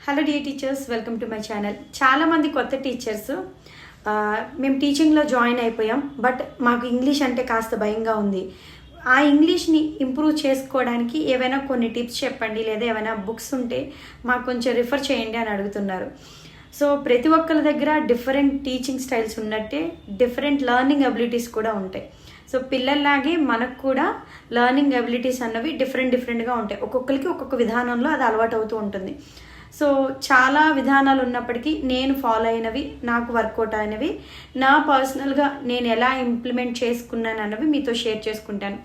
Hello dear teachers, welcome to my channel. చాలామంది కొత్త teachers మేము టీచింగ్లో జాయిన్ అయిపోయాం, బట్ మాకు ఇంగ్లీష్ అంటే కాస్త భయంగా ఉంది. ఆ ఇంగ్లీష్ని ఇంప్రూవ్ చేసుకోవడానికి ఏవైనా కొన్ని టిప్స్ చెప్పండి, లేదా ఏమైనా బుక్స్ ఉంటే మాకు కొంచెం రిఫర్ చేయండి అని అడుగుతున్నారు. సో ప్రతి ఒక్కరి దగ్గర డిఫరెంట్ టీచింగ్ స్టైల్స్ ఉన్నట్టే డిఫరెంట్ లెర్నింగ్ అబిలిటీస్ కూడా ఉంటాయి. సో పిల్లల్లాగే మనకు కూడా లెర్నింగ్ అబిలిటీస్ అన్నవి డిఫరెంట్గా ఉంటాయి. ఒక్కొక్కరికి ఒక్కొక్క విధానంలో అది అలవాటు అవుతూ ఉంటుంది. సో చాలా విధానాలు ఉన్నప్పటికీ నేను ఫాలో అయినవి, నాకు వర్కౌట్ అయినవి, నా పర్సనల్గా నేను ఎలా ఇంప్లిమెంట్ చేసుకున్నాను అన్నవి మీతో షేర్ చేసుకుంటాను.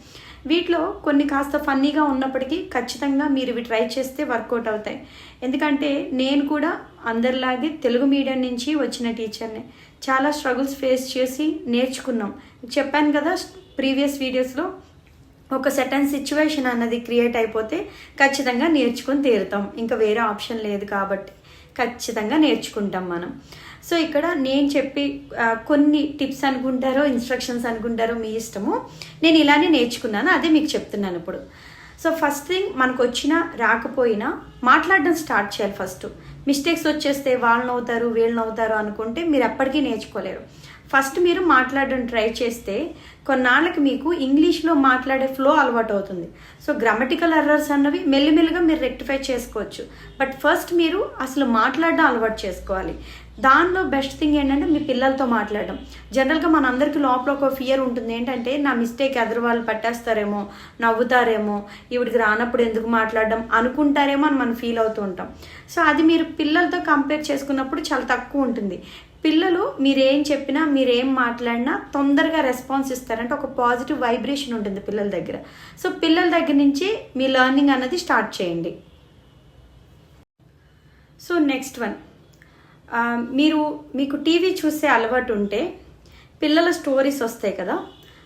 వీటిలో కొన్ని కాస్త ఫన్నీగా ఉన్నప్పటికీ ఖచ్చితంగా మీరు ఇవి ట్రై చేస్తే వర్కౌట్ అవుతాయి. ఎందుకంటే నేను కూడా అందరిలాగే తెలుగు మీడియం నుంచి వచ్చిన టీచర్ని. చాలా స్ట్రగుల్స్ ఫేస్ చేసి నేర్చుకున్నాం. చెప్పాను కదా ప్రీవియస్ వీడియోస్లో, ఒక సర్టన్ సిచ్యువేషన్ అన్నది క్రియేట్ అయిపోతే ఖచ్చితంగా నేర్చుకుని తీరుతాం. ఇంకా వేరే ఆప్షన్ లేదు కాబట్టి ఖచ్చితంగా నేర్చుకుంటాం మనం. సో ఇక్కడ నేను చెప్పి కొన్ని టిప్స్ అనుకుంటారో ఇన్స్ట్రక్షన్స్ అనుకుంటారో మీ ఇష్టము. నేను ఇలానే నేర్చుకున్నాను, అదే మీకు చెప్తున్నాను ఇప్పుడు. సో ఫస్ట్ థింగ్, మనకు వచ్చినా రాకపోయినా మాట్లాడడం స్టార్ట్ చేయాలి. ఫస్ట్ మిస్టేక్స్ వచ్చేస్తే వాళ్ళని అవుతారు వీళ్ళని అవుతారు అనుకుంటే మీరు ఎప్పటికీ నేర్చుకోలేరు. ఫస్ట్ మీరు మాట్లాడడం ట్రై చేస్తే కొన్నాళ్ళకి మీకు ఇంగ్లీష్లో మాట్లాడే ఫ్లో అలవాటు అవుతుంది. సో గ్రామటికల్ ఎర్రర్స్ అన్నవి మెల్లిమెల్లిగా మీరు రెక్టిఫై చేసుకోవచ్చు. బట్ ఫస్ట్ మీరు అసలు మాట్లాడడం అలవాటు చేసుకోవాలి. దానిలో బెస్ట్ థింగ్ ఏంటంటే మీ పిల్లలతో మాట్లాడడం. జనరల్గా మనందరికీ లోపల ఒక ఫియర్ ఉంటుంది, ఏంటంటే నా మిస్టేక్ ఎదురు వాళ్ళు పట్టేస్తారేమో, నవ్వుతారేమో, ఈవిడికి రానప్పుడు ఎందుకు మాట్లాడడం అనుకుంటారేమో అని మనం ఫీల్ అవుతూ ఉంటాం. సో అది మీరు పిల్లలతో కంపేర్ చేసుకున్నప్పుడు చాలా తక్కువ ఉంటుంది. పిల్లలు మీరేం చెప్పినా మీరేం మాట్లాడినా తొందరగా రెస్పాన్స్ ఇస్తారంటే ఒక పాజిటివ్ వైబ్రేషన్ ఉంటుంది పిల్లల దగ్గర. సో పిల్లల దగ్గర నుంచి మీ లెర్నింగ్ అన్నది స్టార్ట్ చేయండి. సో నెక్స్ట్ వన్, మీకు టీవీ చూసే అలవాటు ఉంటే పిల్లల స్టోరీస్ వస్తాయి కదా,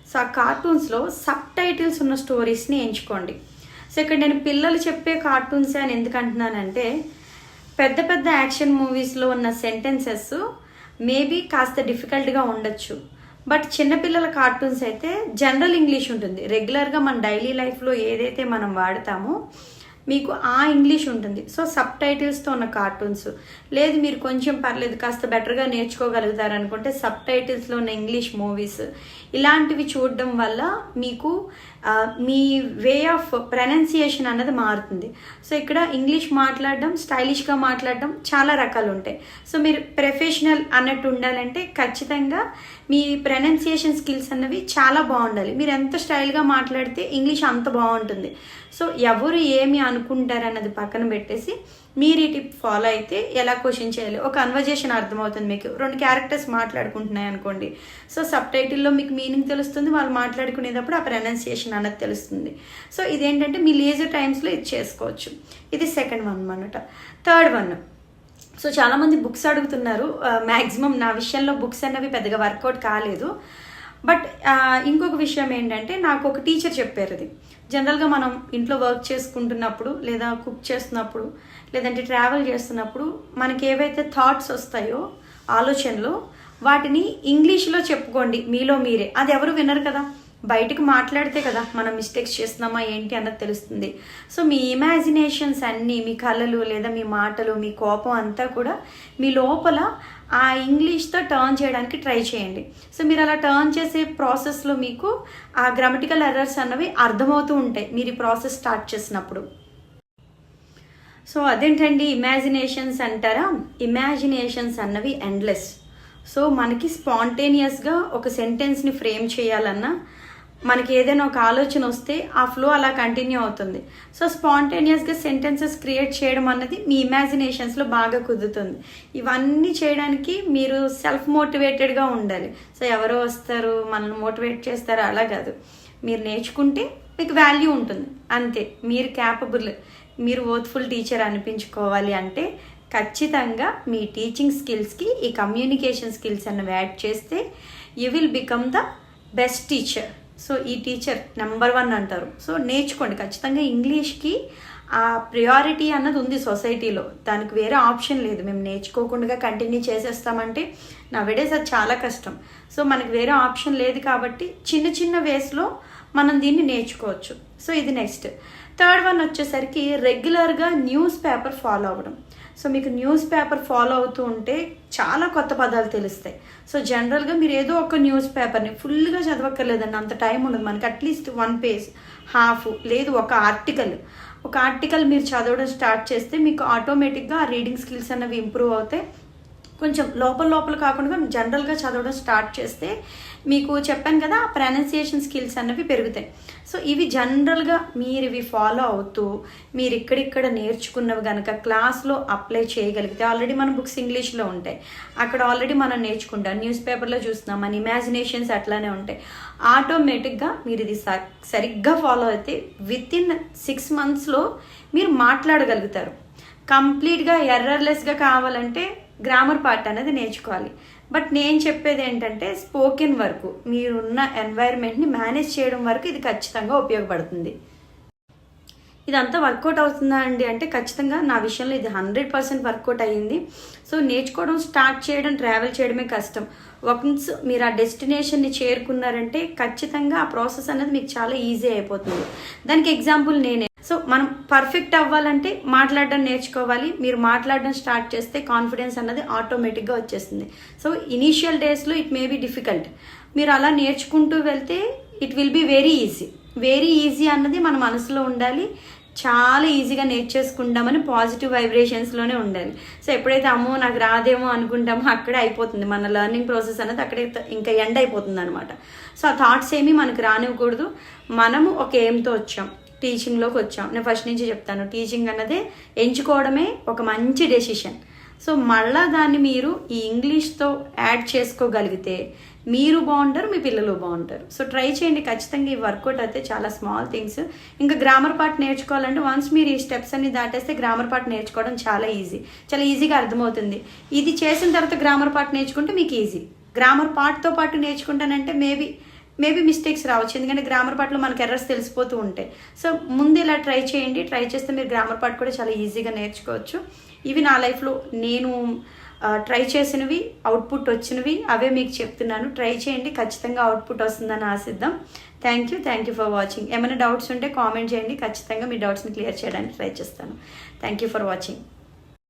సో ఆ కార్టూన్స్లో సబ్ టైటిల్స్ ఉన్న స్టోరీస్ని ఎంచుకోండి. సో ఇక్కడ నేను పిల్లలు చెప్పే కార్టూన్సే అని ఎందుకు అంటున్నానంటే, పెద్ద పెద్ద యాక్షన్ మూవీస్లో ఉన్న సెంటెన్సెస్ మేబీ కాస్త డిఫికల్ట్గా ఉండొచ్చు, బట్ చిన్నపిల్లల కార్టూన్స్ అయితే జనరల్ ఇంగ్లీష్ ఉంటుంది. రెగ్యులర్గా మన డైలీ లైఫ్లో ఏదైతే మనం వాడతామో మీకు ఆ ఇంగ్లీష్ ఉంటుంది. సో సబ్ టైటిల్స్తో ఉన్న కార్టూన్స్, లేదు మీరు కొంచెం పర్లేదు కాస్త బెటర్గా నేర్చుకోగలుగుతారు అనుకుంటే సబ్ టైటిల్స్లో ఉన్న ఇంగ్లీష్ మూవీస్, ఇలాంటివి చూడడం వల్ల మీకు మీ వే ఆఫ్ ప్రొనౌన్సియేషన్ అన్నది మారుతుంది. సో ఇక్కడ ఇంగ్లీష్ మాట్లాడడం, స్టైలిష్గా మాట్లాడడం చాలా రకాలు ఉంటాయి. సో మీరు ప్రొఫెషనల్ అన్నట్టు ఉండాలంటే ఖచ్చితంగా మీ ప్రొనౌన్సియేషన్ స్కిల్స్ అన్నవి చాలా బాగుండాలి. మీరు ఎంత స్టైల్గా మాట్లాడితే ఇంగ్లీష్ అంత బాగుంటుంది. సో ఎవరు ఏమి అనుకుంటారు అన్నది పక్కన పెట్టేసి మీరు ఈ టిప్ ఫాలో అయితే ఎలా క్వశ్చన్ చేయాలి, ఒక కన్వర్జేషన్ అర్థమవుతుంది. మీకు రెండు క్యారెక్టర్స్ మాట్లాడుకుంటున్నాయి అనుకోండి, సో సబ్ టైటిల్లో మీకు మీనింగ్ తెలుస్తుంది, వాళ్ళు మాట్లాడుకునేటప్పుడు ఆ ప్రొనౌన్సియేషన్ అన్నది తెలుస్తుంది. సో ఇదేంటంటే మీ లీజర్ టైమ్స్లో ఇది చేసుకోవచ్చు. ఇది సెకండ్ వన్ అన్నమాట. థర్డ్ వన్, సో చాలామంది బుక్స్ అడుగుతున్నారు. మ్యాక్సిమం నా విషయంలో బుక్స్ అన్నవి పెద్దగా వర్కౌట్ కాలేదు. బట్ ఇంకొక విషయం ఏంటంటే, నాకు ఒక టీచర్ చెప్పారు, అది జనరల్గా మనం ఇంట్లో వర్క్ చేసుకుంటున్నప్పుడు, లేదా కుక్ చేస్తున్నప్పుడు, లేదంటే ట్రావెల్ చేస్తున్నప్పుడు మనకి ఏవైతే థాట్స్ వస్తాయో, ఆలోచనలు, వాటిని ఇంగ్లీష్లో చెప్పుకోండి మీలో మీరే. అది ఎవరు వినరు కదా, బయటకు మాట్లాడితే కదా మనం మిస్టేక్స్ చేస్తున్నామా ఏంటి అన్నది తెలుస్తుంది. సో మీ ఇమాజినేషన్స్ అన్నీ, మీ కళలు లేదా మీ మాటలు, మీ కోపం అంతా కూడా మీ లోపల ఆ ఇంగ్లీష్తో టర్న్ చేయడానికి ట్రై చేయండి. సో మీరు అలా టర్న్ చేసే ప్రాసెస్లో మీకు ఆ గ్రామటికల్ ఎర్రర్స్ అన్నవి అర్థమవుతూ ఉంటాయి మీరు ఈ ప్రాసెస్ స్టార్ట్ చేసినప్పుడు. సో అదేంటండి ఇమాజినేషన్స్ అంటారా, ఇమాజినేషన్స్ అన్నవి ఎండ్లెస్. సో మనకి స్పాంటేనియస్గా ఒక సెంటెన్స్ని ఫ్రేమ్ చేయాలన్నా, మనకి ఏదైనా ఒక ఆలోచన వస్తే ఆ ఫ్లో అలా కంటిన్యూ అవుతుంది. సో స్పాంటేనియస్గా సెంటెన్సెస్ క్రియేట్ చేయడం అన్నది మీ ఇమాజినేషన్స్లో బాగా కుదురుతుంది. ఇవన్నీ చేయడానికి మీరు సెల్ఫ్ మోటివేటెడ్గా ఉండాలి. సో ఎవరో వస్తారు మనల్ని మోటివేట్ చేస్తారు అలా కాదు. మీరు నేర్చుకుంటే మీకు వాల్యూ ఉంటుంది అంతే. మీరు క్యాపబుల్, మీరు వర్త్ఫుల్ టీచర్ అనిపించుకోవాలి అంటే ఖచ్చితంగా మీ టీచింగ్ స్కిల్స్కి ఈ కమ్యూనికేషన్ స్కిల్స్ అన్నవి యాడ్ చేస్తే you will become the best teacher. So ఈ టీచర్ నెంబర్ 1 అంటారు. సో నేర్చుకోండి ఖచ్చితంగా. ఇంగ్లీష్కి ఆ ప్రియారిటీ అన్నది ఉంది సొసైటీలో, దానికి వేరే ఆప్షన్ లేదు. మేము నేర్చుకోకుండా కంటిన్యూ చేసేస్తామంటే నవేడేస్ అది చాలా కష్టం. సో మనకు వేరే ఆప్షన్ లేదు కాబట్టి చిన్న చిన్న వేస్లో మనం దీన్ని నేర్చుకోవచ్చు. సో ఇది నెక్స్ట్. థర్డ్ వన్ వచ్చేసరికి రెగ్యులర్గా న్యూస్ పేపర్ ఫాలో అవ్వడం. సో మీకు న్యూస్ పేపర్ ఫాలో అవుతూ ఉంటే చాలా కొత్త పదాలు తెలుస్తాయి. సో జనరల్గా మీరు ఏదో ఒక న్యూస్ పేపర్ని ఫుల్గా చదవక్కర్లేదండి, అంత టైం ఉండదు మనకి. అట్లీస్ట్ 1 పేజ్, హాఫ్, లేదు ఒక ఆర్టికల్ మీరు చదవడం స్టార్ట్ చేస్తే మీకు ఆటోమేటిక్గా ఆ రీడింగ్ స్కిల్స్ అన్నవి ఇంప్రూవ్ అవుతాయి. కొంచెం లోపల కాకుండా జనరల్గా చదవడం స్టార్ట్ చేస్తే మీకు చెప్పాను కదా, ప్రొనౌన్సియేషన్ స్కిల్స్ అన్నవి పెరుగుతాయి. సో ఇవి జనరల్గా మీరు ఇవి ఫాలో అవుతూ మీరు ఇక్కడిక్కడ నేర్చుకున్నవి కనుక క్లాస్లో అప్లై చేయగలిగితే, ఆల్రెడీ మన బుక్స్ ఇంగ్లీష్లో ఉంటాయి, అక్కడ ఆల్రెడీ మనం నేర్చుకుంటాం, న్యూస్ పేపర్లో చూస్తున్నాం, మన ఇమాజినేషన్స్ అట్లానే ఉంటాయి. ఆటోమేటిక్గా మీరు ఇది సరిగ్గా ఫాలో అయితే వితిన్ 6 monthsలో మీరు మాట్లాడగలుగుతారు. కంప్లీట్గా ఎర్రర్లెస్గా కావాలంటే గ్రామర్ పార్ట్ అనేది నేర్చుకోవాలి. బట్ నేను చెప్పేది ఏంటంటే స్పోకెన్ వరకు మీరున్న ఎన్వైర్న్మెంట్ని మేనేజ్ చేయడం వరకు ఇది ఖచ్చితంగా ఉపయోగపడుతుంది. ఇదంతా వర్కౌట్ అవుతుందా అండి అంటే ఖచ్చితంగా నా విషయంలో ఇది 100% వర్కౌట్ అయ్యింది. సో నేర్చుకోవడం స్టార్ట్ చేయడం, ట్రావెల్ చేయడమే కష్టం. వన్స్ మీరు ఆ డెస్టినేషన్ని చేరుకున్నారంటే ఖచ్చితంగా ఆ ప్రాసెస్ అనేది మీకు చాలా ఈజీ అయిపోతుంది. దానికి ఎగ్జాంపుల్ నేనే. సో మనం పర్ఫెక్ట్ అవ్వాలంటే మాట్లాడడం నేర్చుకోవాలి. మీరు మాట్లాడడం స్టార్ట్ చేస్తే కాన్ఫిడెన్స్ అన్నది ఆటోమేటిక్గా వచ్చేస్తుంది. సో ఇనీషియల్ డేస్లో ఇట్ మే బీ డిఫికల్ట్, మీరు అలా నేర్చుకుంటూ వెళ్తే it will be very easy అన్నది మన మనసులో ఉండాలి. చాలా ఈజీగా నేర్చేసుకుంటామని పాజిటివ్ వైబ్రేషన్స్లోనే ఉండాలి. సో ఎప్పుడైతే అమ్మో నాకు రాదేమో అనుకుంటామో అక్కడే అయిపోతుంది మన లెర్నింగ్ ప్రాసెస్ అనేది, అక్కడే ఇంకా ఎండ్ అయిపోతుంది అనమాట. సో ఆ థాట్స్ ఏమీ మనకు రానివ్వకూడదు. మనము ఒక ఎయిమ్తో వచ్చాం, టీచింగ్లోకి వచ్చాం. నేను ఫస్ట్ నుంచి చెప్తాను, టీచింగ్ అన్నదే ఎంచుకోవడమే ఒక మంచి డెసిషన్. సో మళ్ళా దాన్ని మీరు ఈ ఇంగ్లీష్తో యాడ్ చేసుకోగలిగితే మీరు బాగుంటారు, మీ పిల్లలు బాగుంటారు. సో ట్రై చేయండి ఖచ్చితంగా. ఈ వర్కౌట్ అయితే చాలా స్మాల్ థింగ్స్. ఇంకా గ్రామర్ పార్ట్ నేర్చుకోవాలంటే వన్స్ మీరు ఈ స్టెప్స్ అన్ని దాటేస్తే గ్రామర్ పార్ట్ నేర్చుకోవడం చాలా ఈజీగా అర్థమవుతుంది. ఇది చేసిన తర్వాత గ్రామర్ పార్ట్ నేర్చుకుంటే మీకు ఈజీ. గ్రామర్ పార్ట్తో పాటు నేర్చుకుంటానంటే మేబీ మిస్టేక్స్ రావచ్చు, ఎందుకంటే గ్రామర్ పార్ట్లో మనకు ఎర్రర్స్ తెలిసిపోతూ ఉంటాయి. సో ముందు ఇలా ట్రై చేయండి. ట్రై చేస్తే మీరు గ్రామర్ పార్ట్ కూడా చాలా ఈజీగా నేర్చుకోవచ్చు. ఇవి నా లైఫ్లో నేను ట్రై చేసినవి, అవుట్పుట్ వచ్చినవి, అవే మీకు చెప్తున్నాను. ట్రై చేయండి, ఖచ్చితంగా అవుట్పుట్ వస్తుందని ఆశిద్దాం. Thank you for watching. ఏమైనా డౌట్స్ ఉంటే కామెంట్ చేయండి, ఖచ్చితంగా మీ డౌట్స్ని క్లియర్ చేయడానికి ట్రై చేస్తాను. Thank you for watching.